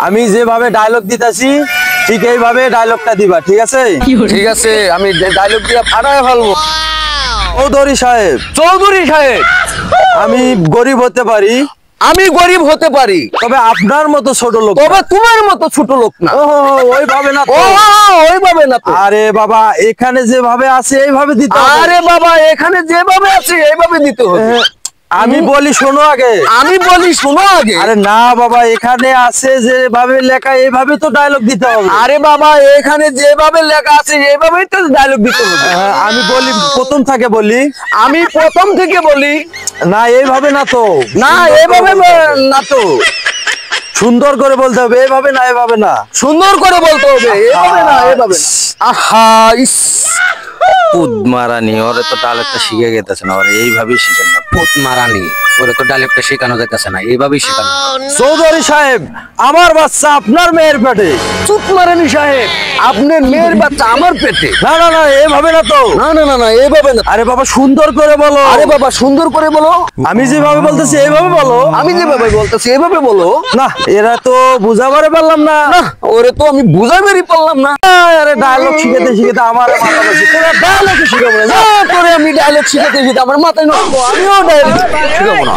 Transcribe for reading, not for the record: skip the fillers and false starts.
আমি যেভাবে ডায়লগ দিতাছি ঠিক এইভাবে ডায়লগটা দিবা, ঠিক আছে? ঠিক আছে, আমি ডায়লগ দিয়ে ফাটায় ফেলবো। চৌধুরী সাহেব, চৌধুরী সাহেব, আমি গরিব হতে পারি, আমি গরিব হতে পারি, তবে আপনার মতো ছোট লোক না। তবে তোমার মতো ছোট লোক না। ও ওইভাবে না তো। ও ওইভাবে না তো। আরে বাবা, এখানে যেভাবে আছে এইভাবে দিতে হবে। আরে বাবা, এখানে যেভাবে আছে এইভাবে দিতে হবে। আমি বলি শোনো আগে। আমি বলি শোনো আগে। আরে না বাবা, এখানে আছে যেভাবে লেখা এইভাবে তো ডায়লগ দিতে হবে। আরে বাবা, এখানে যেভাবে লেখা আছে এইভাবেই তো ডায়লগ দিতে হবে। আমি বলি প্রথম থেকে বলি। আমি প্রথম থেকে বলি। না এইভাবে না তো। না এইভাবে না তো। সুন্দর করে বলতে হবে, এইভাবে না, এভাবে না। সুন্দর করে বলতে হবে, এইভাবে না, এভাবে না। আহা ইস, পুদ মারানি, ওরে তো ডায়লগটা শিখে গেতেছে না, ওরে এইভাবেই শিখেন না। পুত মারানি, ওরে তো ডায়লগটা শেখানো যাইতেছে না, এইভাবেই শেখানো। চৌধুরী সাহেব, আমার বাচ্চা আপনার মেয়ের পেটে। চুপ মারানি সাহেব, আপনার মেয়ের বাচ্চা আমার পেটে। না না না, এইভাবে না তো। না না না না, এইভাবে না। আরে বাবা সুন্দর করে বলো। আরে বাবা সুন্দর করে বলো। আমি যেভাবে বলতেছি এইভাবে বলো। আমি যেভাবে বলতেছি এইভাবে বলো। না এরা তো বুঝাবারে পারলাম না। না ওরে তো আমি বুঝাইবারই পারলাম না। আরে ডায়লগ শিখাতে শিখাতে আমার মাথা নষ্ট। তোরা ডায়লগ শিখাবো না। তোরে আমি ডায়লগ শিখাতে শিখাতে আমার মাথায় নষ্ট। আমিও ডায়লগ শিখাবো না।